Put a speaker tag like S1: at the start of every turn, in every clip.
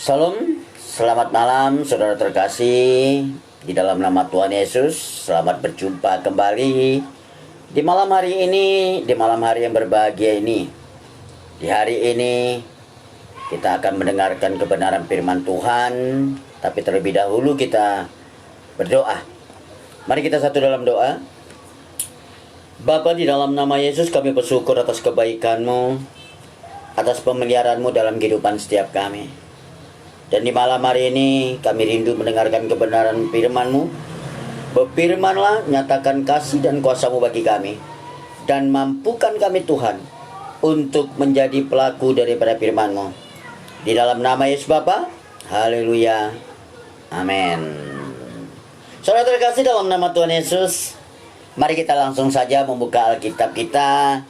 S1: Salam, selamat malam saudara terkasih. Di dalam nama Tuhan Yesus, selamat berjumpa kembali di malam hari ini, di malam hari yang berbahagia ini. Di hari ini kita akan mendengarkan kebenaran firman Tuhan, tapi terlebih dahulu kita berdoa. Mari kita satu dalam doa. Bapa, di dalam nama Yesus kami bersyukur atas kebaikan-Mu, atas pemeliharaanmu dalam kehidupan setiap kami. Dan di malam hari ini kami rindu mendengarkan kebenaran firman-Mu. Berfirmanlah, nyatakan kasih dan kuasa-Mu bagi kami, dan mampukan kami Tuhan untuk menjadi pelaku daripada firman-Mu. Di dalam nama Yesus Bapa, haleluya, amin. Saudara terkasih, dalam nama Tuhan Yesus, mari kita langsung saja membuka Alkitab kita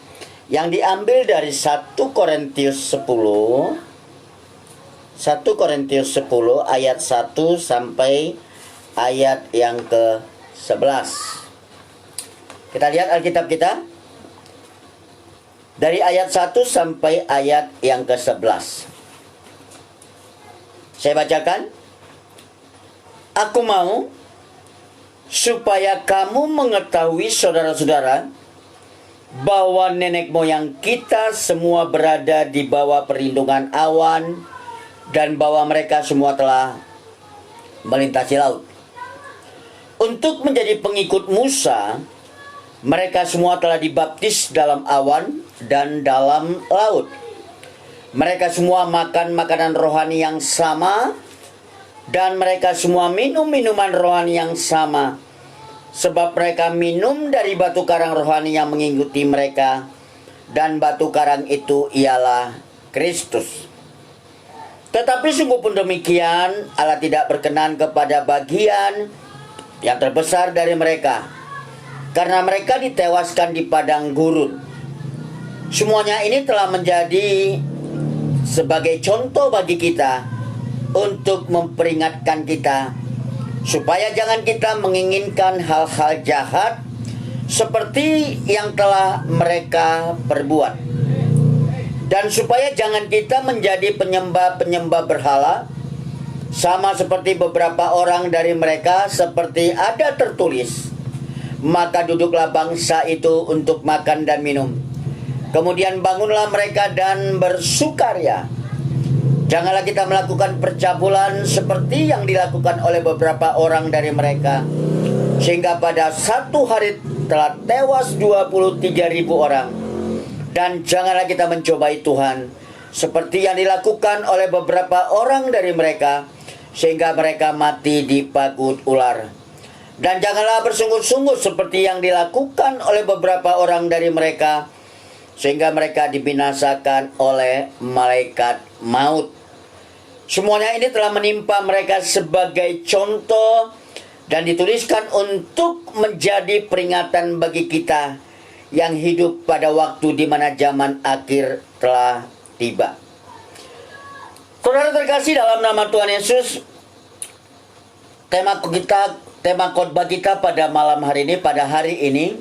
S1: yang diambil dari 1 Korintius 10 ayat 1 sampai ayat yang ke-11. Kita lihat Alkitab kita dari ayat 1 sampai ayat yang ke-11. Saya bacakan. Aku mau supaya kamu mengetahui, saudara-saudara, bahwa nenek moyang kita semua berada di bawah perlindungan awan, dan bahwa mereka semua telah melintasi laut. Untuk menjadi pengikut Musa, mereka semua telah dibaptis dalam awan dan dalam laut. Mereka semua makan makanan rohani yang sama, dan mereka semua minum minuman rohani yang sama, sebab mereka minum dari batu karang rohani yang mengikuti mereka, dan batu karang itu ialah Kristus. Tetapi sungguh pun demikian, Allah tidak berkenan kepada bagian yang terbesar dari mereka, karena mereka ditewaskan di padang gurun. Semuanya ini telah menjadi sebagai contoh bagi kita, untuk memperingatkan kita, supaya jangan kita menginginkan hal-hal jahat seperti yang telah mereka perbuat. Dan supaya jangan kita menjadi penyembah-penyembah berhala, sama seperti beberapa orang dari mereka, seperti ada tertulis, maka duduklah bangsa itu untuk makan dan minum. Kemudian bangunlah mereka dan bersukaria. Janganlah kita melakukan percabulan seperti yang dilakukan oleh beberapa orang dari mereka, sehingga pada satu hari telah tewas 23.000 orang. Dan janganlah kita mencobai Tuhan seperti yang dilakukan oleh beberapa orang dari mereka, sehingga mereka mati dipagut ular. Dan janganlah bersungguh-sungguh seperti yang dilakukan oleh beberapa orang dari mereka, sehingga mereka dibinasakan oleh malaikat maut. Semuanya ini telah menimpa mereka sebagai contoh, dan dituliskan untuk menjadi peringatan bagi kita yang hidup pada waktu di mana zaman akhir telah tiba. Saudara terkasih, dalam nama Tuhan Yesus, tema khotbah kita pada malam hari ini, pada hari ini,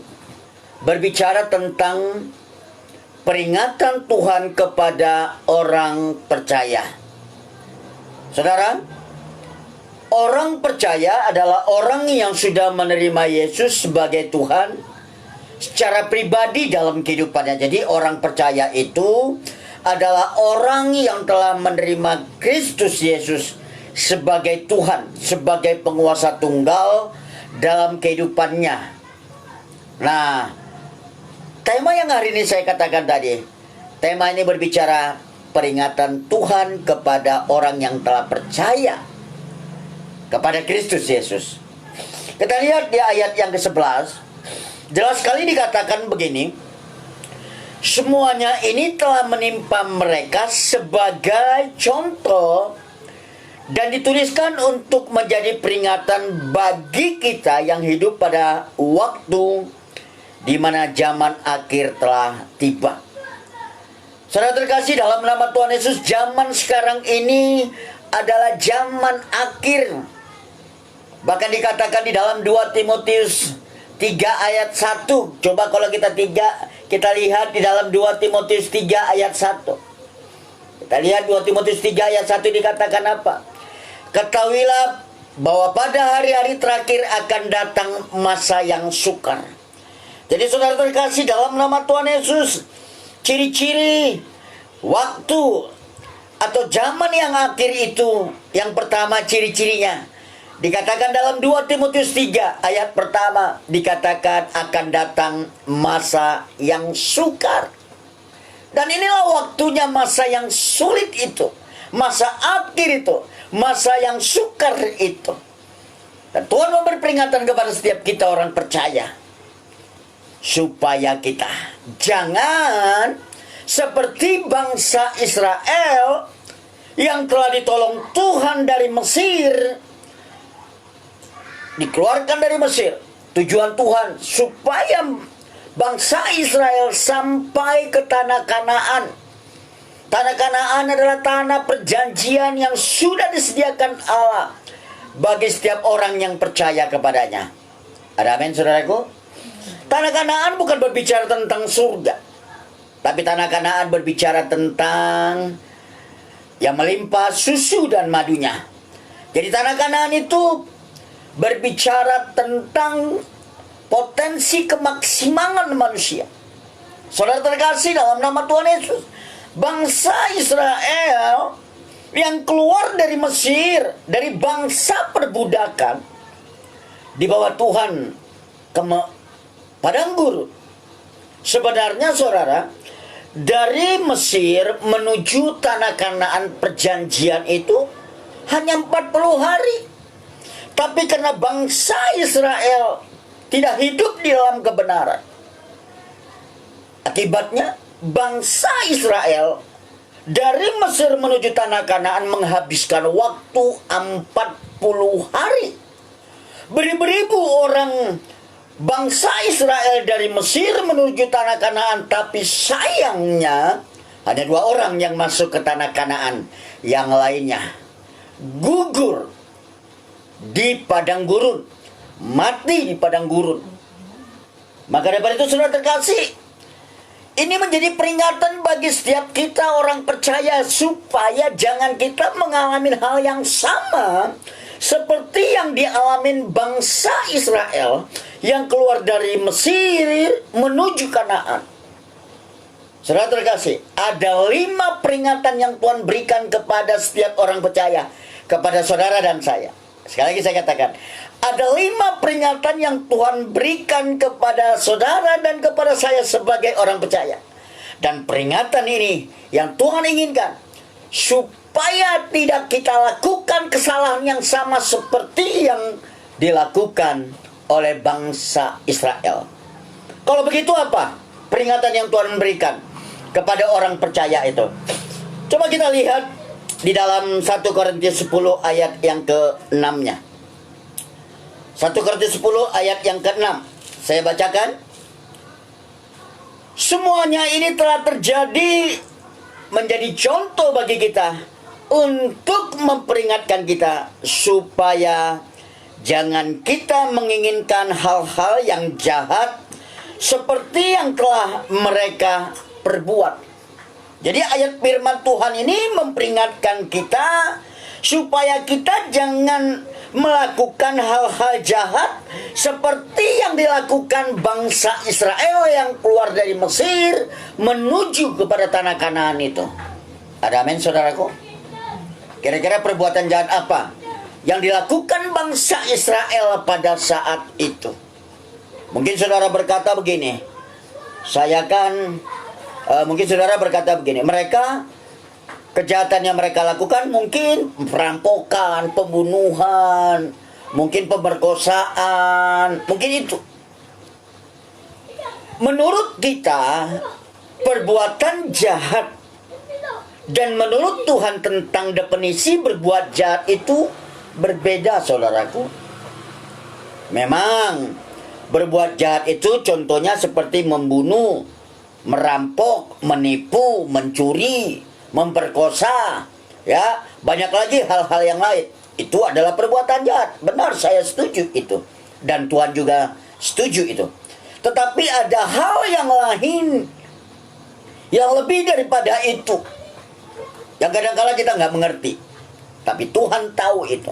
S1: berbicara tentang peringatan Tuhan kepada orang percaya. Saudara, orang percaya adalah orang yang sudah menerima Yesus sebagai Tuhan secara pribadi dalam kehidupannya. Jadi orang percaya itu adalah orang yang telah menerima Kristus Yesus sebagai Tuhan, sebagai penguasa tunggal dalam kehidupannya. Nah, tema yang hari ini saya katakan tadi, tema ini berbicara peringatan Tuhan kepada orang yang telah percaya kepada Kristus Yesus. Kita lihat di ayat yang ke-11. Jelas sekali dikatakan begini, semuanya ini telah menimpa mereka sebagai contoh, dan dituliskan untuk menjadi peringatan bagi kita yang hidup pada waktu di mana zaman akhir telah tiba. Saudara terkasih, dalam nama Tuhan Yesus, zaman sekarang ini adalah zaman akhir. Bahkan dikatakan di dalam 2 Timotius 3 ayat 1. Coba kalau kita lihat di dalam 2 Timotius 3 ayat 1. Kita lihat 2 Timotius 3 ayat 1 dikatakan apa? Ketahuilah bahwa pada hari-hari terakhir akan datang masa yang sukar. Jadi saudara terkasih, dalam nama Tuhan Yesus, ciri-ciri waktu atau zaman yang akhir itu, yang pertama ciri-cirinya dikatakan dalam 2 Timotius 3 ayat pertama, dikatakan akan datang masa yang sukar. Dan inilah waktunya, masa yang sulit itu, masa akhir itu, masa yang sukar itu. Dan Tuhan memberi peringatan kepada setiap kita orang percaya, supaya kita jangan seperti bangsa Israel yang telah ditolong Tuhan dari Mesir, dikeluarkan dari Mesir. Tujuan Tuhan supaya bangsa Israel sampai ke tanah Kanaan. Tanah Kanaan adalah tanah perjanjian yang sudah disediakan Allah bagi setiap orang yang percaya kepadanya. Ada amin, saudaraku? Tanah Kanaan bukan berbicara tentang surga, tapi tanah Kanaan berbicara tentang yang melimpah susu dan madunya. Jadi tanah Kanaan itu berbicara tentang potensi kemaksimalan manusia. Saudara terkasih, dalam nama Tuhan Yesus, bangsa Israel yang keluar dari Mesir, dari bangsa perbudakan, dibawa Tuhan ke padang gurun. Sebenarnya saudara, dari Mesir menuju tanah Kanaan perjanjian itu hanya 40 hari. Tapi karena bangsa Israel tidak hidup di dalam kebenaran, akibatnya bangsa Israel dari Mesir menuju tanah Kanaan menghabiskan waktu 40 hari. Beribu-ribu orang bangsa Israel dari Mesir menuju tanah Kanaan, tapi sayangnya hanya 2 orang yang masuk ke tanah Kanaan. Yang lainnya gugur di padang gurun, mati di padang gurun. Maka daripada itu saudara terkasih, ini menjadi peringatan bagi setiap kita orang percaya, supaya jangan kita mengalami hal yang sama seperti yang dialami bangsa Israel yang keluar dari Mesir menuju Kanaan. Saudara terkasih, ada 5 peringatan yang Tuhan berikan kepada setiap orang percaya, kepada saudara dan saya. Sekali lagi saya katakan, ada 5 peringatan yang Tuhan berikan kepada saudara dan kepada saya sebagai orang percaya. Dan peringatan ini yang Tuhan inginkan supaya tidak kita lakukan kesalahan yang sama seperti yang dilakukan oleh bangsa Israel. Kalau begitu apa peringatan yang Tuhan berikan kepada orang percaya itu? Coba kita lihat di dalam 1 Korintus 10 ayat yang ke-6-nya. 1 Korintus 10 ayat yang ke-6. Saya bacakan. Semuanya ini telah terjadi menjadi contoh bagi kita untuk memperingatkan kita supaya jangan kita menginginkan hal-hal yang jahat seperti yang telah mereka perbuat. Jadi ayat firman Tuhan ini memperingatkan kita supaya kita jangan melakukan hal-hal jahat seperti yang dilakukan bangsa Israel yang keluar dari Mesir menuju kepada tanah Kanaan itu. Ada amin, saudaraku? Kira-kira perbuatan jahat apa yang dilakukan bangsa Israel pada saat itu? Mungkin saudara berkata begini, mungkin saudara berkata begini, mereka, kejahatan yang mereka lakukan mungkin perampokan, pembunuhan, mungkin pemerkosaan, mungkin itu. Menurut kita, perbuatan jahat dan menurut Tuhan tentang definisi berbuat jahat itu berbeda, saudaraku. Memang berbuat jahat itu contohnya seperti membunuh, merampok, menipu, mencuri, memperkosa, ya, banyak lagi hal-hal yang lain. Itu adalah perbuatan jahat. Benar, saya setuju itu. Dan Tuhan juga setuju itu. Tetapi ada hal yang lain yang lebih daripada itu, Yang kadang-kala kita nggak mengerti. Tapi Tuhan tahu itu.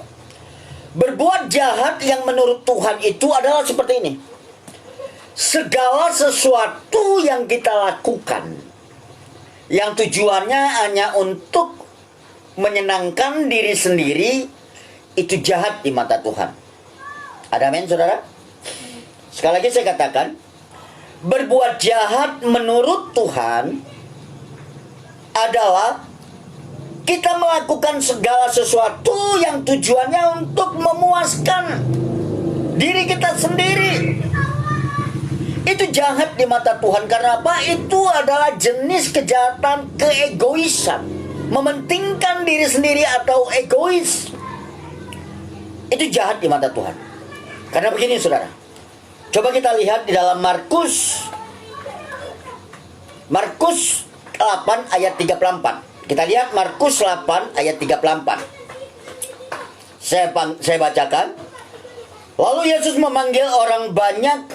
S1: Berbuat jahat yang menurut Tuhan itu adalah seperti ini. Segala sesuatu yang kita lakukan, yang tujuannya hanya untuk menyenangkan diri sendiri, itu jahat di mata Tuhan. Ada amin, saudara? Sekali lagi saya katakan, berbuat jahat menurut Tuhan adalah kita melakukan segala sesuatu yang tujuannya untuk memuaskan diri kita sendiri. Itu jahat di mata Tuhan. Karena apa? Itu adalah jenis kejahatan keegoisan, mementingkan diri sendiri atau egois. Itu jahat di mata Tuhan. Karena begini, saudara, coba kita lihat di dalam Markus 8 ayat 34. Kita lihat Markus 8 ayat 34. Saya bacakan. Lalu Yesus memanggil orang banyak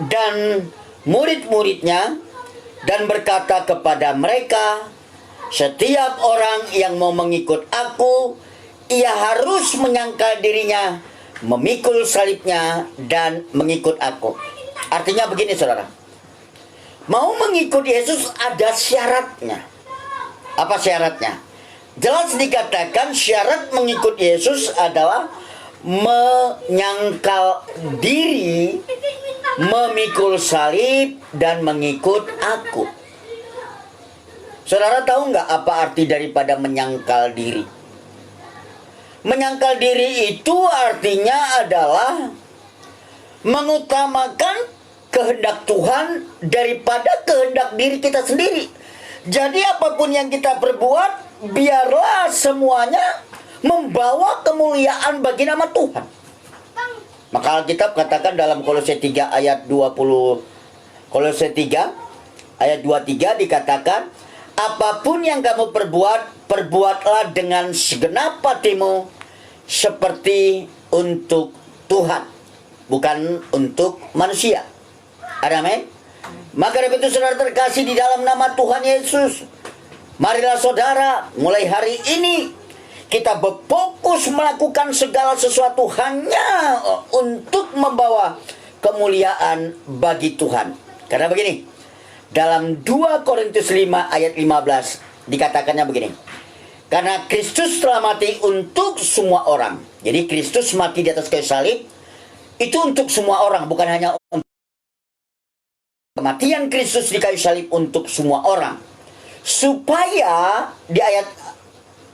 S1: dan murid-muridnya dan berkata kepada mereka, setiap orang yang mau mengikut aku, ia harus menyangkal dirinya, memikul salibnya, dan mengikut aku. Artinya begini, saudara. Mau mengikut Yesus ada syaratnya. Apa syaratnya? Jelas dikatakan syarat mengikut Yesus adalah menyangkal diri, memikul salib, dan mengikut aku. Saudara tahu nggak apa arti daripada menyangkal diri? Menyangkal diri itu artinya adalah mengutamakan kehendak Tuhan daripada kehendak diri kita sendiri. Jadi apapun yang kita perbuat, biarlah semuanya membawa kemuliaan bagi nama Tuhan. Maka Alkitab katakan dalam Kolose 3 ayat 20, Kolose 3 ayat 23 dikatakan, apapun yang kamu perbuat, perbuatlah dengan segenap hatimu seperti untuk Tuhan, bukan untuk manusia. Ada amin? Maka dari itu saudara terkasih di dalam nama Tuhan Yesus, marilah saudara mulai hari ini kita berfokus melakukan segala sesuatu hanya untuk membawa kemuliaan bagi Tuhan. Karena begini, dalam 2 Korintus 5 ayat 15 dikatakannya begini. Karena Kristus telah mati untuk semua orang. Jadi Kristus mati di atas kayu salib itu untuk semua orang, bukan hanya untuk kematian Kristus di kayu salib untuk semua orang. Supaya di ayat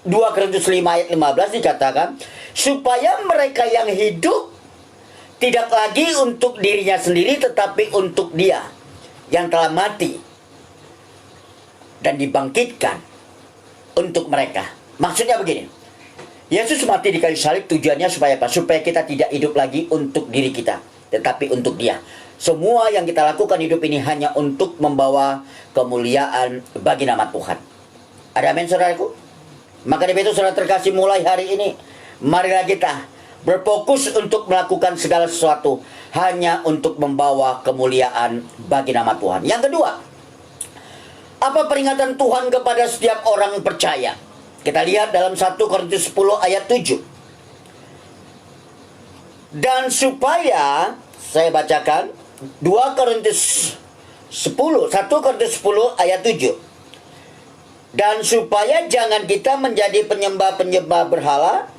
S1: 2 Korintus 5 ayat 15 dikatakan, supaya mereka yang hidup tidak lagi untuk dirinya sendiri, tetapi untuk Dia yang telah mati dan dibangkitkan untuk mereka. Maksudnya begini, Yesus mati di kayu salib tujuannya supaya apa? Supaya kita tidak hidup lagi untuk diri kita, tetapi untuk Dia. Semua yang kita lakukan hidup ini hanya untuk membawa kemuliaan bagi nama Tuhan. Ada amin, saudaraku? Maka dari itu saudara terkasih, mulai hari ini marilah kita berfokus untuk melakukan segala sesuatu hanya untuk membawa kemuliaan bagi nama Tuhan. Yang kedua, apa peringatan Tuhan kepada setiap orang percaya? Kita lihat dalam 1 Korintus 10 ayat 7. Dan supaya, saya bacakan 2 Korintus 1 Korintus 10 ayat 7. Dan supaya jangan kita menjadi penyembah-penyembah berhala,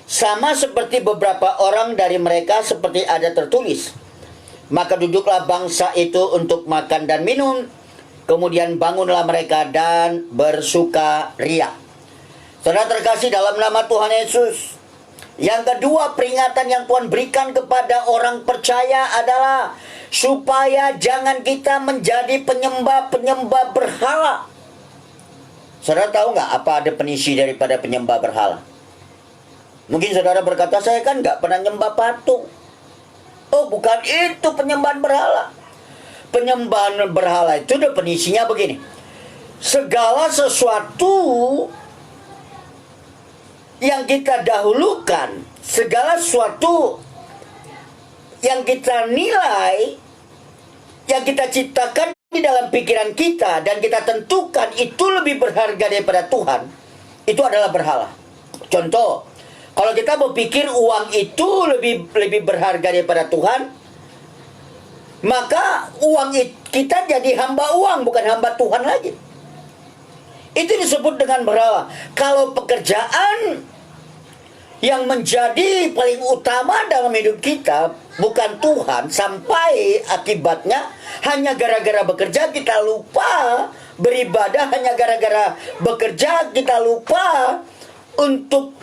S1: sama seperti beberapa orang dari mereka, seperti ada tertulis. Maka duduklah bangsa itu untuk makan dan minum, kemudian bangunlah mereka dan bersukaria. Saudara terkasih dalam nama Tuhan Yesus, yang kedua peringatan yang Tuhan berikan kepada orang percaya adalah supaya jangan kita menjadi penyembah-penyembah berhala. Saudara tahu nggak apa definisi daripada penyembah berhala? Mungkin saudara berkata, saya kan nggak pernah nyembah patung. Oh, bukan itu penyembahan berhala. Penyembahan berhala itu definisinya begini. Segala sesuatu yang kita dahulukan, segala sesuatu yang kita nilai, yang kita ciptakan di dalam pikiran kita dan kita tentukan itu lebih berharga daripada Tuhan, itu adalah berhala. Contoh, kalau kita berpikir uang itu lebih berharga daripada Tuhan, maka kita jadi hamba uang, bukan hamba Tuhan lagi. Itu disebut dengan berhala. Kalau pekerjaan yang menjadi paling utama dalam hidup kita bukan Tuhan, sampai akibatnya hanya gara-gara bekerja kita lupa beribadah, hanya gara-gara bekerja kita lupa untuk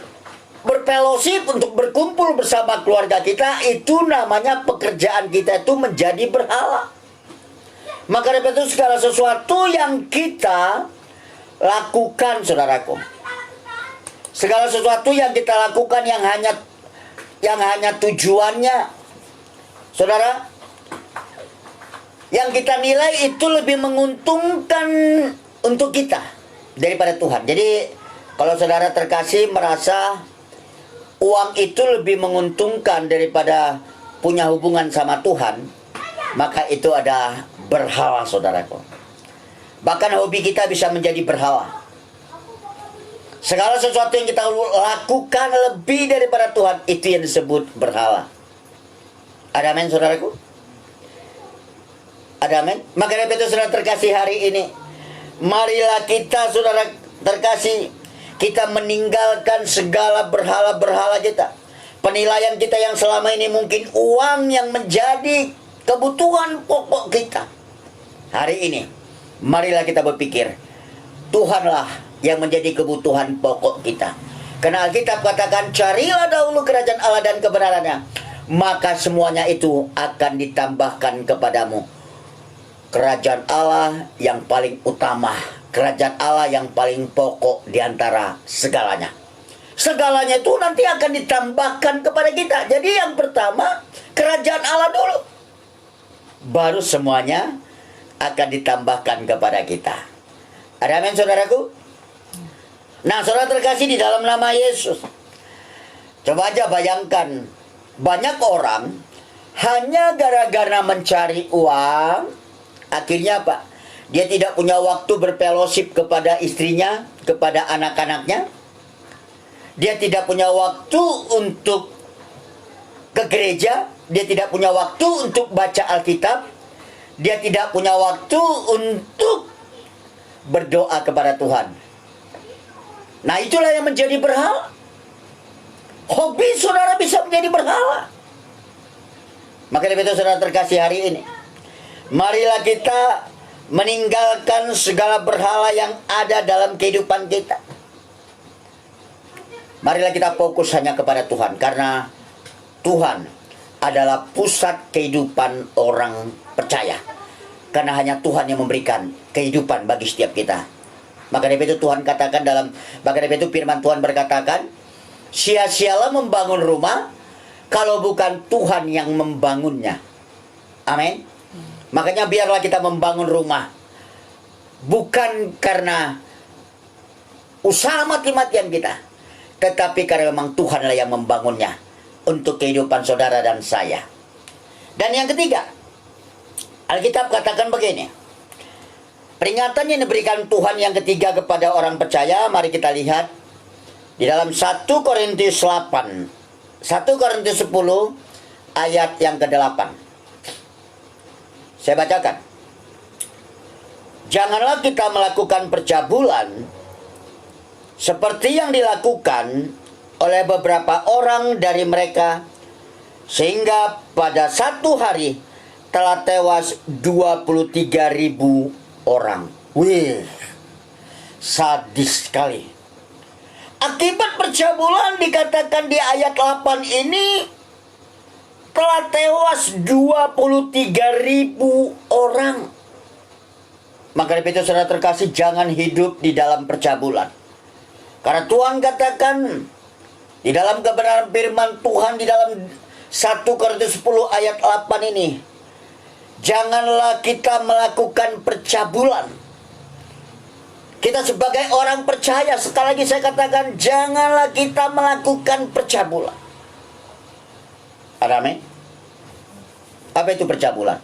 S1: berfellowship, untuk berkumpul bersama keluarga kita. Itu namanya pekerjaan kita itu menjadi berhala. Maka dari itu segala sesuatu yang kita lakukan, saudaraku, segala sesuatu yang kita lakukan yang hanya tujuannya, saudara, yang kita nilai itu lebih menguntungkan untuk kita daripada Tuhan. Jadi kalau saudara terkasih merasa uang itu lebih menguntungkan daripada punya hubungan sama Tuhan, maka itu ada berhala, saudaraku. Bahkan hobi kita bisa menjadi berhala. Segala sesuatu yang kita lakukan lebih daripada Tuhan, itu yang disebut berhala. Ada amin, saudaraku? Ada amin? Maka dari itu, saudara terkasih, hari ini marilah kita, saudara terkasih, kita meninggalkan segala berhala-berhala kita. Penilaian kita yang selama ini mungkin uang yang menjadi kebutuhan pokok kita. Hari ini marilah kita berpikir, Tuhanlah yang menjadi kebutuhan pokok kita. Karena Alkitab katakan, carilah dahulu kerajaan Allah dan kebenarannya, maka semuanya itu akan ditambahkan kepadamu. Kerajaan Allah yang paling utama, kerajaan Allah yang paling pokok di antara segalanya. Segalanya itu nanti akan ditambahkan kepada kita. Jadi yang pertama, kerajaan Allah dulu, baru semuanya akan ditambahkan kepada kita. Ada amin, saudaraku? Nah, saudara terkasih di dalam nama Yesus, coba aja bayangkan, banyak orang hanya gara-gara mencari uang, akhirnya apa? Dia tidak punya waktu berfellowship kepada istrinya, kepada anak-anaknya. Dia tidak punya waktu untuk ke gereja. Dia tidak punya waktu untuk baca Alkitab. Dia tidak punya waktu untuk berdoa kepada Tuhan. Nah, itulah yang menjadi berhala. Hobi saudara bisa menjadi berhala. Maka dari itu, saudara terkasih, hari ini marilah kita meninggalkan segala berhala yang ada dalam kehidupan kita. Marilah kita fokus hanya kepada Tuhan, karena Tuhan adalah pusat kehidupan orang percaya. Karena hanya Tuhan yang memberikan kehidupan bagi setiap kita. Maka dari itu Tuhan katakan maka dari itu firman Tuhan berkatakan, sia-sialah membangun rumah kalau bukan Tuhan yang membangunnya. Amin. Makanya biarlah kita membangun rumah bukan karena usaha mati-matian kita, tetapi karena memang Tuhanlah yang membangunnya untuk kehidupan saudara dan saya. Dan yang ketiga, Alkitab katakan begini, peringatan yang diberikan Tuhan yang ketiga kepada orang percaya, mari kita lihat di dalam 1 Korintus 8, 1 Korintus 10 ayat yang ke-8. Saya bacakan. Janganlah kita melakukan percabulan seperti yang dilakukan oleh beberapa orang dari mereka, sehingga pada satu hari telah tewas 23.000 orang. Wih, sadis sekali. Akibat percabulan dikatakan di ayat 8 ini telah tewas 23.000 orang. Maka dari itu, saudara terkasih, jangan hidup di dalam percabulan. Karena Tuhan katakan di dalam kebenaran firman Tuhan di dalam 1 Korintus 10 ayat 8 ini, janganlah kita melakukan percabulan. Kita sebagai orang percaya, sekali lagi saya katakan, janganlah kita melakukan percabulan. Ada amin? Apa itu percabulan?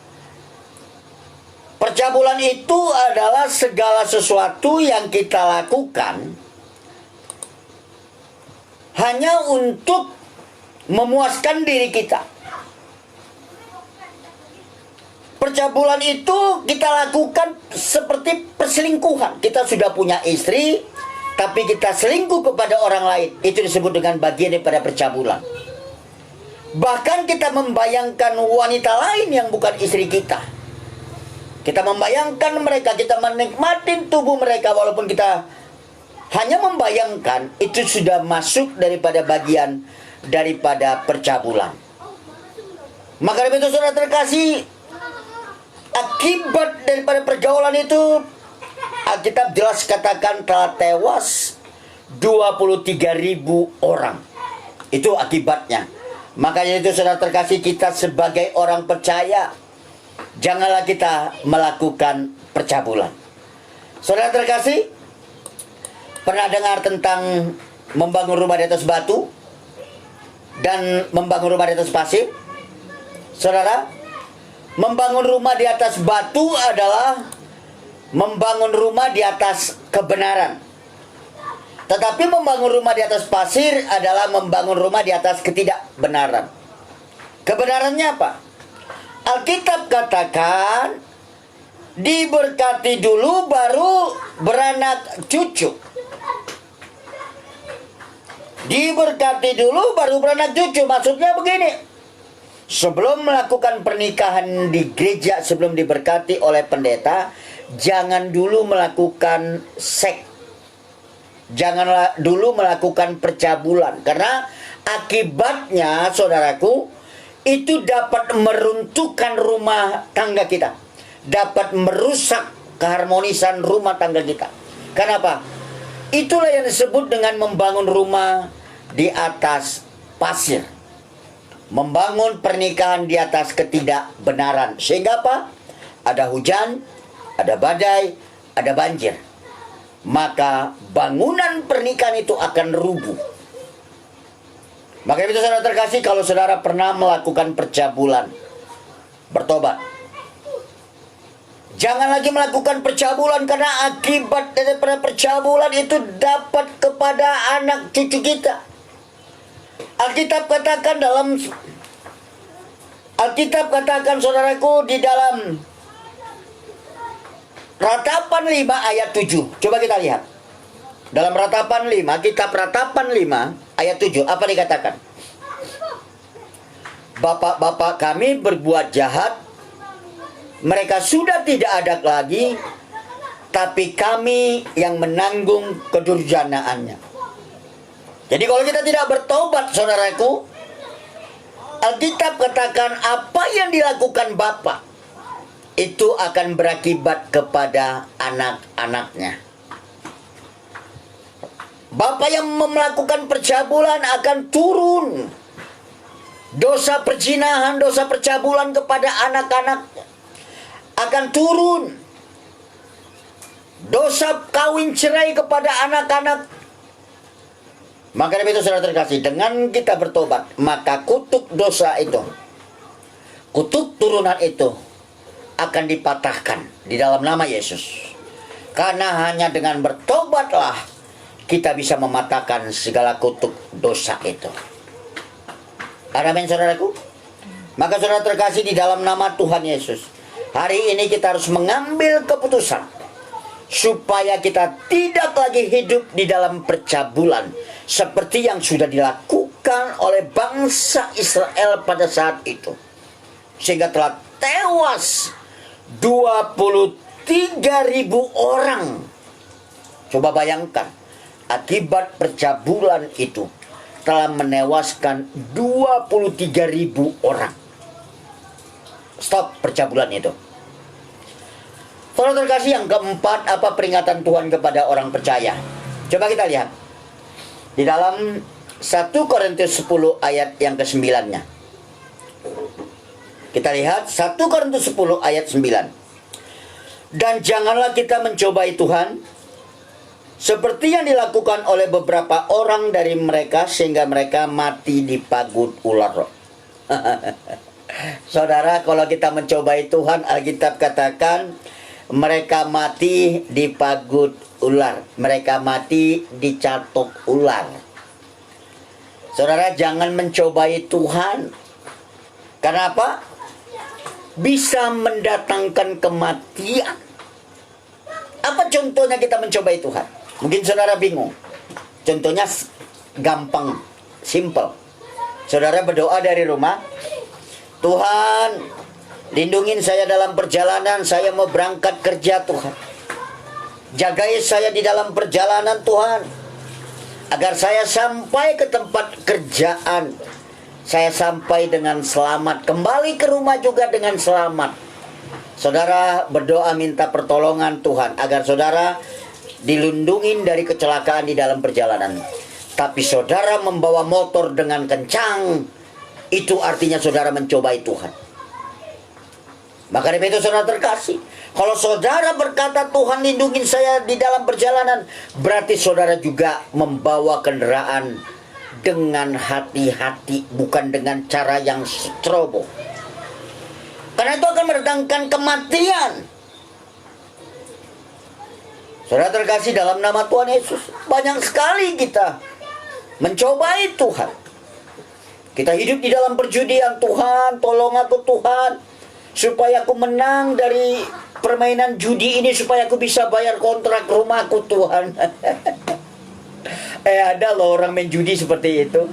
S1: Percabulan itu adalah segala sesuatu yang kita lakukan hanya untuk memuaskan diri kita. Percabulan itu kita lakukan seperti perselingkuhan. Kita sudah punya istri, tapi kita selingkuh kepada orang lain. Itu disebut dengan bagian daripada percabulan. Bahkan kita membayangkan wanita lain yang bukan istri kita. Kita membayangkan mereka, kita menikmati tubuh mereka, walaupun kita hanya membayangkan, itu sudah masuk daripada bagian daripada percabulan. Maka dari itu saudara terkasih, akibat daripada pergaulan itu, Alkitab jelas katakan telah tewas 23.000 orang. Itu akibatnya. Makanya itu saudara terkasih, kita sebagai orang percaya, janganlah kita melakukan percabulan. Saudara terkasih, pernah dengar tentang membangun rumah di atas batu dan membangun rumah di atas pasir? Saudara, membangun rumah di atas batu adalah membangun rumah di atas kebenaran. Tetapi membangun rumah di atas pasir adalah membangun rumah di atas ketidakbenaran. Kebenarannya apa? Alkitab katakan, diberkati dulu baru beranak cucu. Diberkati dulu baru beranak cucu. Maksudnya begini, sebelum melakukan pernikahan di gereja, sebelum diberkati oleh pendeta, jangan dulu melakukan seks. Janganlah dulu melakukan percabulan. Karena akibatnya, saudaraku, itu dapat meruntuhkan rumah tangga kita. Dapat merusak keharmonisan rumah tangga kita. Kenapa? Itulah yang disebut dengan membangun rumah di atas pasir. Membangun pernikahan di atas ketidakbenaran. Sehingga apa? Ada hujan, ada badai, ada banjir. Maka bangunan pernikahan itu akan rubuh. Maka itu saudara terkasih, kalau saudara pernah melakukan percabulan, bertobat. Jangan lagi melakukan percabulan, karena akibat daripada percabulan itu dapat kepada anak cucu kita. Alkitab katakan saudaraku di dalam Ratapan 5 ayat 7. Coba kita lihat. Dalam Ratapan 5, kitab Ratapan 5 ayat 7, apa dikatakan? Bapak-bapak kami berbuat jahat, mereka sudah tidak ada lagi, tapi kami yang menanggung kedurjanaannya. Jadi kalau kita tidak bertobat, saudaraku, Alkitab katakan apa yang dilakukan bapak itu akan berakibat kepada anak-anaknya. Bapak yang melakukan percabulan akan turun dosa perzinahan, dosa percabulan kepada anak-anaknya. Akan turun dosa kawin cerai kepada anak-anak. Maka dari itu saudara terkasih, dengan kita bertobat, maka kutuk dosa itu, kutuk turunan itu akan dipatahkan di dalam nama Yesus. Karena hanya dengan bertobatlah kita bisa mematahkan segala kutuk dosa itu. Amin, saudaraku. Maka saudara terkasih di dalam nama Tuhan Yesus, hari ini kita harus mengambil keputusan supaya kita tidak lagi hidup di dalam percabulan seperti yang sudah dilakukan oleh bangsa Israel pada saat itu, sehingga telah tewas 23.000 orang. Coba bayangkan, akibat percabulan itu telah menewaskan 23.000 orang. Stop percabulan itu. Saudara terkasih, yang keempat, apa peringatan Tuhan kepada orang percaya? Coba kita lihat di dalam 1 Korintus 10 ayat yang ke-9-nya. Kita lihat 1 Korintus 10 ayat 9. Dan janganlah kita mencobai Tuhan seperti yang dilakukan oleh beberapa orang dari mereka, sehingga mereka mati di pagut ular. Saudara, kalau kita mencobai Tuhan, Alkitab katakan mereka mati di pagut ular, mereka mati dicatok ular. Saudara, jangan mencobai Tuhan. Kenapa? Bisa mendatangkan kematian. Apa contohnya kita mencobai Tuhan? Mungkin saudara bingung. Contohnya gampang, simple. Saudara berdoa dari rumah, Tuhan, lindungin saya dalam perjalanan, saya mau berangkat kerja Tuhan. Jagai saya di dalam perjalanan Tuhan, agar saya sampai ke tempat kerjaan, saya sampai dengan selamat, kembali ke rumah juga dengan selamat. Saudara berdoa minta pertolongan Tuhan, agar saudara dilindungin dari kecelakaan di dalam perjalanan. Tapi saudara membawa motor dengan kencang, itu artinya saudara mencobai Tuhan. Maka dari itu saudara terkasih, kalau saudara berkata Tuhan lindungin saya di dalam perjalanan, berarti saudara juga membawa kendaraan dengan hati-hati, bukan dengan cara yang strobo. Karena itu akan mendatangkan kematian. Saudara terkasih dalam nama Tuhan Yesus, banyak sekali kita mencobai Tuhan. Kita hidup di dalam perjudian. Tuhan, tolong aku Tuhan, supaya aku menang dari permainan judi ini, supaya aku bisa bayar kontrak rumahku Tuhan. Ada loh orang main judi seperti itu.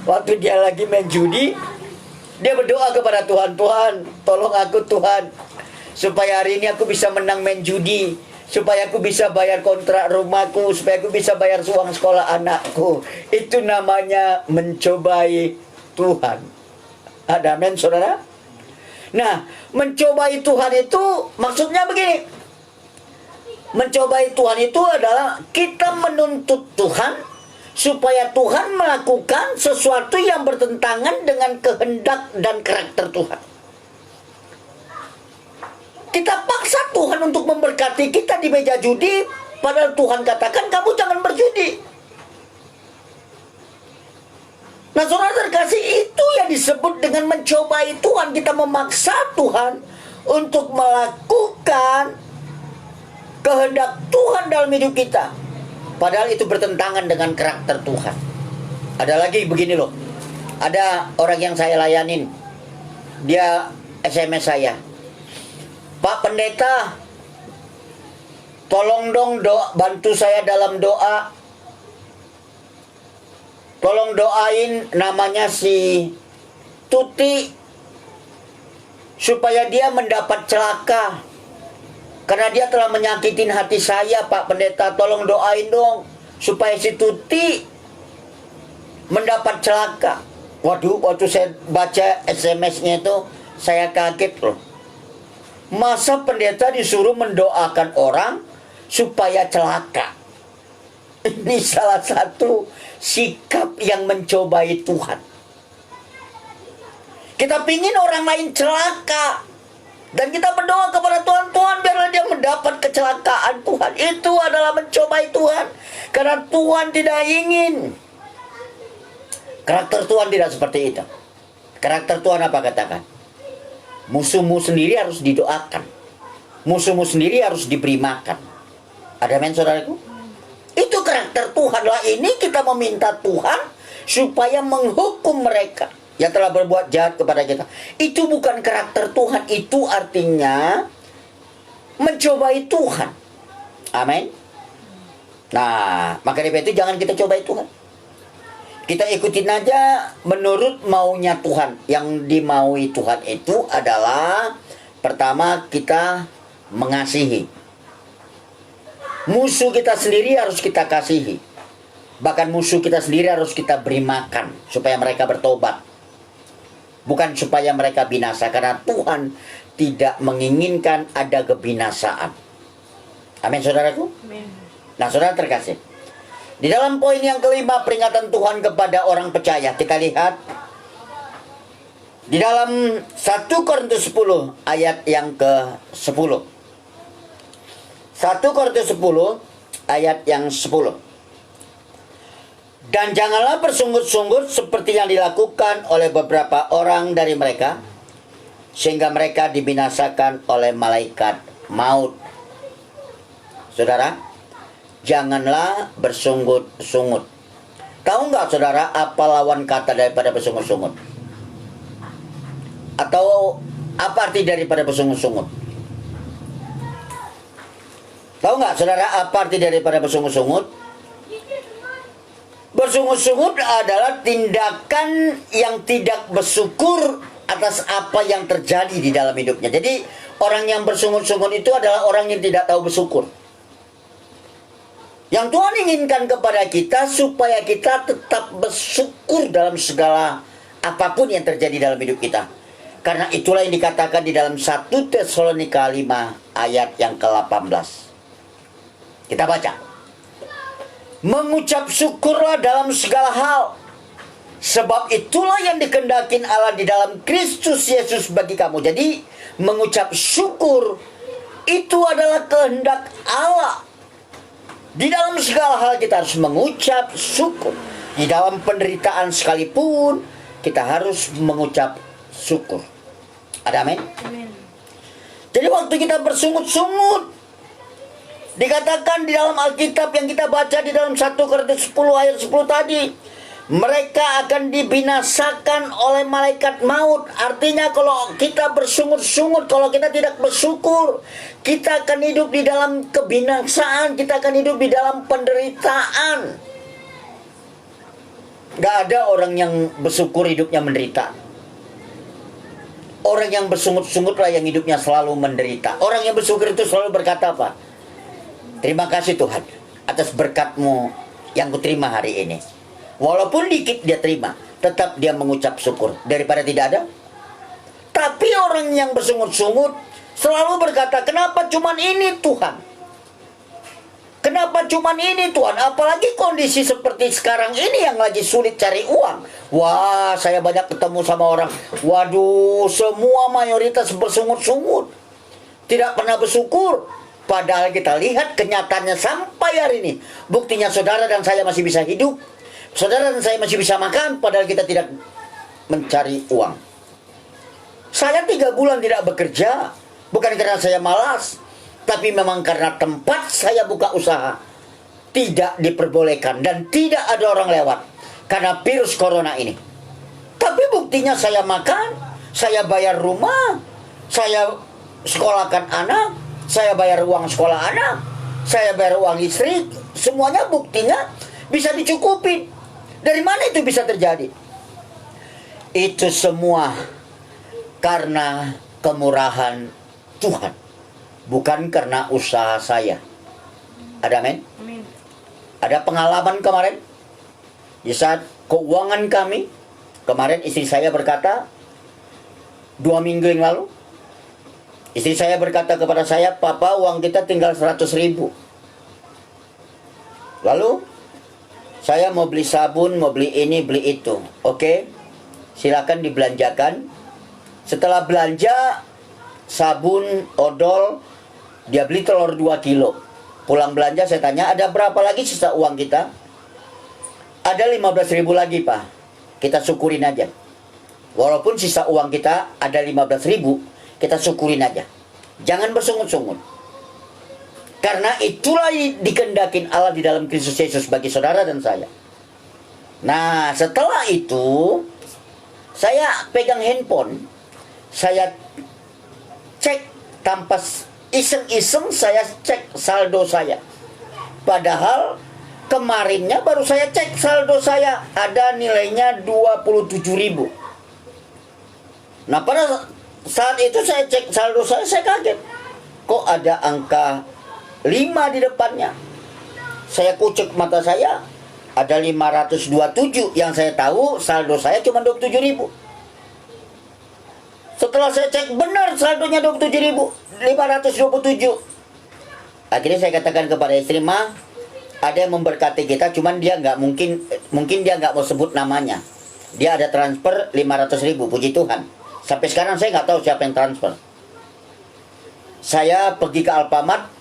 S1: Waktu dia lagi main judi, dia berdoa kepada Tuhan, Tuhan, tolong aku Tuhan, supaya hari ini aku bisa menang main judi, supaya aku bisa bayar kontrak rumahku, supaya aku bisa bayar uang sekolah anakku. Itu namanya mencobai Tuhan. Ada amin saudara? Nah, mencobai Tuhan itu maksudnya begini. Mencobai Tuhan itu adalah kita menuntut Tuhan supaya Tuhan melakukan sesuatu yang bertentangan dengan kehendak dan karakter Tuhan. Kita paksa Tuhan untuk memberkati kita di meja judi, padahal Tuhan katakan kamu jangan berjudi. Nah saudara terkasih, itu yang disebut dengan mencobai Tuhan. Kita memaksa Tuhan untuk melakukan kehendak Tuhan dalam hidup kita, padahal itu bertentangan dengan karakter Tuhan. Ada lagi begini loh, ada orang yang saya layanin, dia SMS saya, Pak Pendeta, tolong dong bantu saya dalam doa. Tolong doain namanya si Tuti, supaya dia mendapat celaka, karena dia telah menyakitin hati saya. Pak Pendeta, tolong doain dong supaya si Tuti mendapat celaka. Waduh, waktu saya baca SMS-nya itu, saya kaget loh. Masa pendeta disuruh mendoakan orang supaya celaka? Ini salah satu sikap yang mencobai Tuhan. Kita pingin orang lain celaka, dan kita berdoa kepada Tuhan, Tuhan biarlah dia mendapat kecelakaan Tuhan. Itu adalah mencobai Tuhan, karena Tuhan tidak ingin. Karakter Tuhan tidak seperti itu. Karakter Tuhan apa katakan? Musuhmu sendiri harus didoakan, musuhmu sendiri harus diberi makan. Ada amin saudaraku? Itu karakter Tuhan lah. Ini kita meminta Tuhan supaya menghukum mereka yang telah berbuat jahat kepada kita. Itu bukan karakter Tuhan. Itu artinya mencobai Tuhan. Amin. Nah, maka dari itu jangan kita cobai Tuhan. Kita ikutin aja menurut maunya Tuhan. Yang dimaui Tuhan itu adalah, pertama, kita mengasihi. Musuh kita sendiri harus kita kasihi. Bahkan musuh kita sendiri harus kita beri makan supaya mereka bertobat, bukan supaya mereka binasa, karena Tuhan tidak menginginkan ada kebinasaan. Amin saudaraku. Amin. Nah saudara terkasih, di dalam poin yang kelima, peringatan Tuhan kepada orang percaya, kita lihat di dalam 1 Korintus 10 ayat yang ke-10. 1 Korintus 10 ayat yang 10. Dan janganlah bersungut-sungut seperti yang dilakukan oleh beberapa orang dari mereka, sehingga mereka dibinasakan oleh malaikat maut. Saudara, janganlah bersungut-sungut. Tahu nggak saudara apa lawan kata daripada bersungut-sungut? Atau apa arti daripada bersungut-sungut? Tahu nggak saudara apa arti daripada bersungut-sungut? Bersungut-sungut adalah tindakan yang tidak bersyukur atas apa yang terjadi di dalam hidupnya. Jadi orang yang bersungut-sungut itu adalah orang yang tidak tahu bersyukur. Yang Tuhan inginkan kepada kita supaya kita tetap bersyukur dalam segala apapun yang terjadi dalam hidup kita. Karena itulah yang dikatakan di dalam 1 Tesalonika 5 ayat yang ke-18. Kita baca. Mengucap syukurlah dalam segala hal, sebab itulah yang dikehendakin Allah di dalam Kristus Yesus bagi kamu. Jadi mengucap syukur itu adalah kehendak Allah. Di dalam segala hal kita harus mengucap syukur. Di dalam penderitaan sekalipun kita harus mengucap syukur. Ada amin? Amin. Jadi waktu kita bersungut-sungut, dikatakan di dalam Alkitab yang kita baca di dalam 1 Korintus 10 ayat 10 tadi, mereka akan dibinasakan oleh malaikat maut. Artinya kalau kita bersungut-sungut, kalau kita tidak bersyukur, kita akan hidup di dalam kebinasaan, kita akan hidup di dalam penderitaan. Gak ada orang yang bersyukur hidupnya menderita. Orang yang bersungut-sungutlah yang hidupnya selalu menderita. Orang yang bersyukur itu selalu berkata apa? Terima kasih Tuhan atas berkat-Mu yang kuterima hari ini. Walaupun dikit dia terima, tetap dia mengucap syukur daripada tidak ada. Tapi orang yang bersungut-sungut selalu berkata, kenapa cuman ini Tuhan? Kenapa cuman ini Tuhan? Apalagi kondisi seperti sekarang ini yang lagi sulit cari uang. Wah, saya banyak ketemu sama orang. Waduh, semua mayoritas bersungut-sungut. Tidak pernah bersyukur. Padahal kita lihat kenyataannya sampai hari ini. Buktinya saudara dan saya masih bisa hidup. Saudara dan saya masih bisa makan. Padahal kita tidak mencari uang. Saya 3 bulan tidak bekerja. Bukan karena saya malas. Tapi memang karena tempat saya buka usaha tidak diperbolehkan dan tidak ada orang lewat karena virus corona ini. Tapi buktinya saya makan, saya bayar rumah, saya sekolahkan anak, saya bayar uang sekolah anak, saya bayar uang istri, semuanya buktinya bisa dicukupin. Dari mana itu bisa terjadi? Itu semua karena kemurahan Tuhan. Bukan karena usaha saya. Ada amin? Amin. Ada pengalaman kemarin. Di saat keuangan kami, kemarin istri saya berkata, 2 minggu yang lalu, istri saya berkata kepada saya, Papa uang kita tinggal 100.000. Lalu, saya mau beli sabun, mau beli ini, beli itu. Oke, silakan dibelanjakan. Setelah belanja, sabun, odol, dia beli telur 2 kilo. Pulang belanja saya tanya, ada berapa lagi sisa uang kita? Ada 15.000 lagi Pak. Kita syukurin aja. Walaupun sisa uang kita ada 15.000, kita syukurin aja. Jangan bersungut-sungut. Karena itulah dikehendakin Allah di dalam Kristus Yesus bagi saudara dan saya. Nah setelah itu, saya pegang handphone, saya cek tanpa iseng-iseng, saya cek saldo saya. Padahal kemarinnya baru saya cek saldo saya, ada nilainya 27.000. Nah pada saat itu saya cek saldo saya kaget. Kok ada angka 5 di depannya? Saya kucek mata saya, ada 527. Yang saya tahu saldo saya cuma 27.000. Setelah saya cek benar saldonya 27.527. Akhirnya saya katakan kepada istri, Ma, ada yang memberkati kita, cuman dia nggak mungkin dia nggak mau sebut namanya. Dia ada transfer 500.000, puji Tuhan. Sampai sekarang saya nggak tahu siapa yang transfer. Saya pergi ke Alfamart,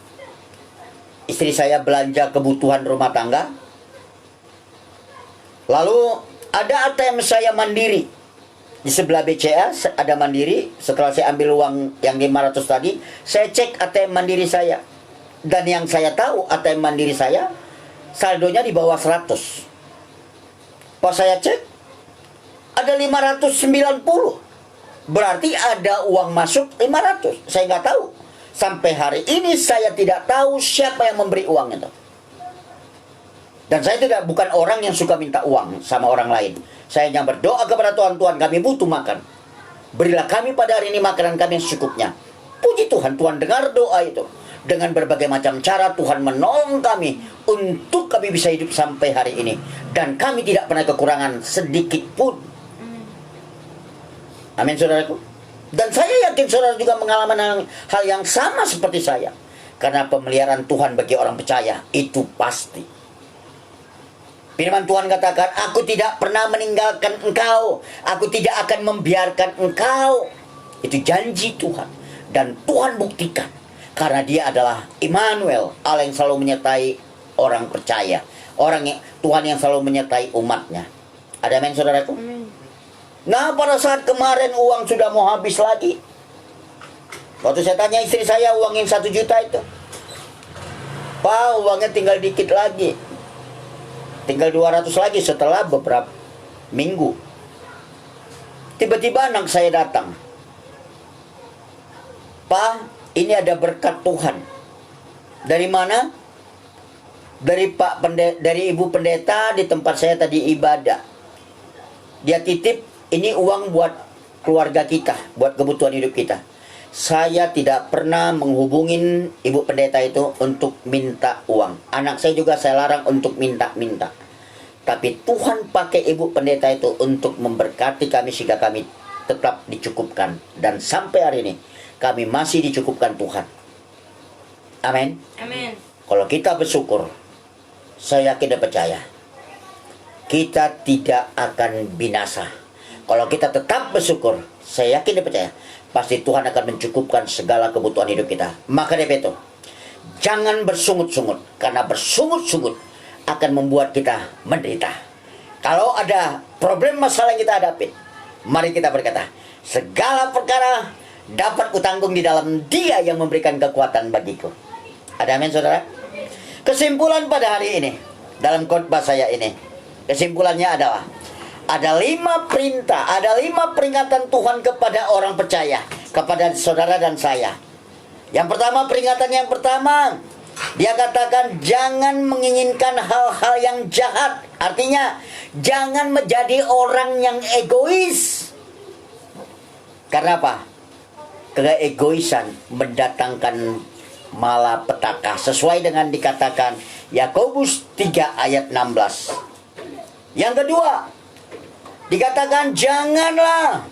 S1: istri saya belanja kebutuhan rumah tangga. Lalu ada ATM saya Mandiri. Di sebelah BCA ada Mandiri. Setelah saya ambil uang yang 500 tadi, saya cek ATM Mandiri saya. Dan yang saya tahu ATM Mandiri saya saldonya di bawah 100. Pas saya cek, ada 590. Berarti ada uang masuk 500. Saya nggak tahu. Sampai hari ini saya tidak tahu siapa yang memberi uang itu. Dan saya bukan orang yang suka minta uang sama orang lain. Saya hanya berdoa kepada Tuhan, Tuhan kami butuh makan. Berilah kami pada hari ini makanan kami yang secukupnya. Puji Tuhan, Tuhan dengar doa itu. Dengan berbagai macam cara Tuhan menolong kami untuk kami bisa hidup sampai hari ini. Dan kami tidak pernah kekurangan sedikit pun. Amin, saudaraku. Dan saya yakin saudara juga mengalami hal yang sama seperti saya. Karena pemeliharaan Tuhan bagi orang percaya itu pasti. Firman Tuhan katakan, aku tidak pernah meninggalkan engkau. Aku tidak akan membiarkan engkau. Itu janji Tuhan. Dan Tuhan buktikan. Karena dia adalah Immanuel, Allah yang selalu menyertai orang percaya. Tuhan yang selalu menyertai umatnya. Ada amin, saudaraku? Amin. Nah, pada saat kemarin uang sudah mau habis lagi. Waktu saya tanya istri saya uang yang 1 juta itu. Pak, uangnya tinggal dikit lagi. Tinggal 200 lagi setelah beberapa minggu. Tiba-tiba anak saya datang. Pak, ini ada berkat Tuhan. Dari mana? Dari ibu pendeta di tempat saya tadi ibadah. Dia titip, ini uang buat keluarga kita, buat kebutuhan hidup kita. Saya tidak pernah menghubungin ibu pendeta itu untuk minta uang. Anak saya juga saya larang untuk minta-minta. Tapi Tuhan pakai ibu pendeta itu untuk memberkati kami sehingga kami tetap dicukupkan. Dan sampai hari ini kami masih dicukupkan Tuhan. Amin. Amin. Kalau kita bersyukur, saya yakin dan percaya, kita tidak akan binasa. Kalau kita tetap bersyukur, saya yakin dan percaya, pasti Tuhan akan mencukupkan segala kebutuhan hidup kita. Maka dari itu, jangan bersungut-sungut. Karena bersungut-sungut akan membuat kita menderita. Kalau ada problem masalah yang kita hadapi, mari kita berkata, segala perkara dapat kutanggung di dalam Dia yang memberikan kekuatan bagiku. Ada amin, saudara? Kesimpulan pada hari ini, dalam khotbah saya ini, kesimpulannya adalah, ada 5 perintah, ada 5 peringatan Tuhan kepada orang percaya, kepada saudara dan saya. Yang pertama, peringatan yang pertama, dia katakan jangan menginginkan hal-hal yang jahat. Artinya, jangan menjadi orang yang egois. Karena apa? Keegoisan mendatangkan malapetaka. Sesuai dengan dikatakan Yakobus 3 ayat 16. Yang kedua, dikatakan janganlah.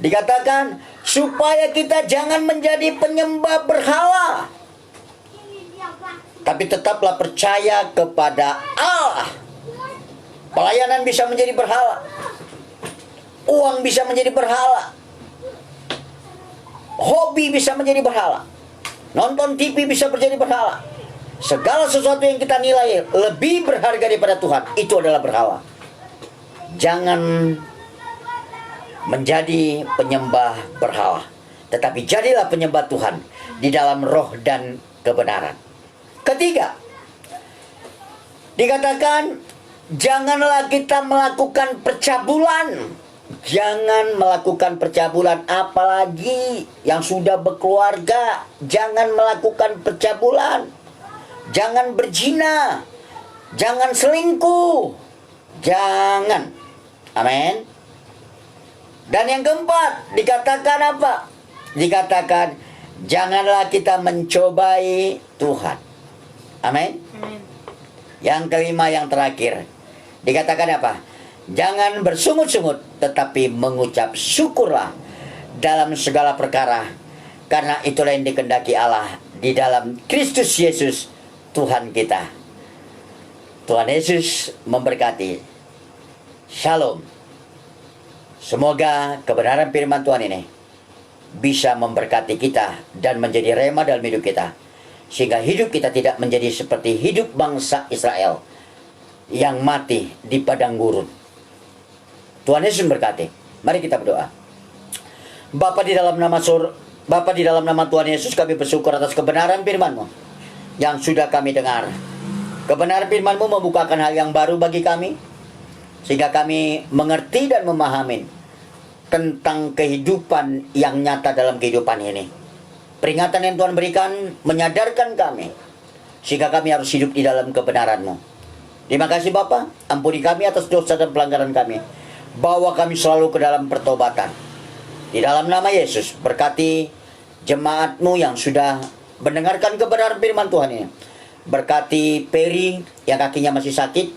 S1: Dikatakan supaya kita jangan menjadi penyembah berhala. Tapi tetaplah percaya kepada Allah. Pelayanan bisa menjadi berhala. Uang bisa menjadi berhala. Hobi bisa menjadi berhala. Nonton TV bisa menjadi berhala. Segala sesuatu yang kita nilai lebih berharga daripada Tuhan, itu adalah berhala. Jangan menjadi penyembah berhala, tetapi jadilah penyembah Tuhan di dalam roh dan kebenaran. Ketiga, dikatakan janganlah kita melakukan percabulan. Jangan melakukan percabulan, apalagi yang sudah berkeluarga. Jangan melakukan percabulan. Jangan berzina. Jangan selingkuh. Jangan. Amin. Dan yang keempat, dikatakan apa? Dikatakan janganlah kita mencobai Tuhan. Amin. Yang kelima, yang terakhir, dikatakan apa? Jangan bersungut-sungut, tetapi mengucap syukurlah dalam segala perkara, karena itulah yang dikehendaki Allah di dalam Kristus Yesus Tuhan kita. Tuhan Yesus memberkati. Shalom. Semoga kebenaran firman Tuhan ini bisa memberkati kita dan menjadi rema dalam hidup kita, sehingga hidup kita tidak menjadi seperti hidup bangsa Israel yang mati di padang gurun. Tuhan Yesus memberkati. Mari kita berdoa. Bapa di dalam nama Tuhan Yesus, kami bersyukur atas kebenaran firman-Mu yang sudah kami dengar. Kebenaran firman-Mu membukakan hal yang baru bagi kami, sehingga kami mengerti dan memahami tentang kehidupan yang nyata dalam kehidupan ini. Peringatan yang Tuhan berikan menyadarkan kami, sehingga kami harus hidup di dalam kebenaran-Mu. Terima kasih Bapa, ampuni kami atas dosa dan pelanggaran kami. Bawa kami selalu ke dalam pertobatan. Di dalam nama Yesus, berkati jemaat-Mu yang sudah mendengarkan kebenaran firman Tuhan ini. Berkati Peri yang kakinya masih sakit.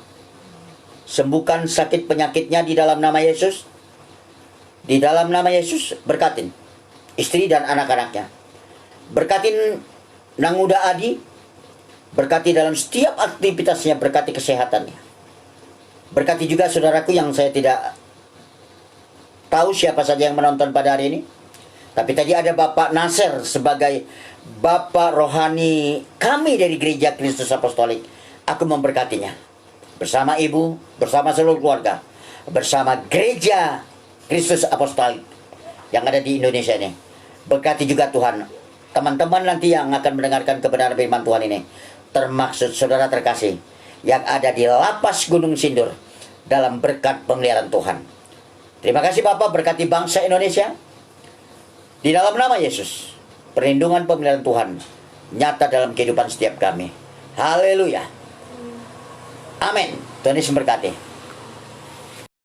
S1: Sembuhkan sakit penyakitnya di dalam nama Yesus. Di dalam nama Yesus, berkatin istri dan anak-anaknya. Berkatin Nang Uda Adi. Berkati dalam setiap aktivitasnya, berkati kesehatannya. Berkati juga saudaraku yang saya tidak tahu siapa saja yang menonton pada hari ini. Tapi tadi ada Bapak Nasir sebagai Bapak rohani kami dari Gereja Kristus Apostolik. Aku memberkatinya. Bersama ibu, bersama seluruh keluarga. Bersama Gereja Kristus Apostolik yang ada di Indonesia ini. Berkati juga Tuhan teman-teman nanti yang akan mendengarkan kebenaran firman Tuhan ini. Termaksud saudara terkasih yang ada di lapas Gunung Sindur dalam berkat pemeliharaan Tuhan. Terima kasih Bapak, berkati bangsa Indonesia. Di dalam nama Yesus, perlindungan pemeliharaan Tuhan nyata dalam kehidupan setiap kami. Haleluya. Amin. Tuhan Yesus memberkati.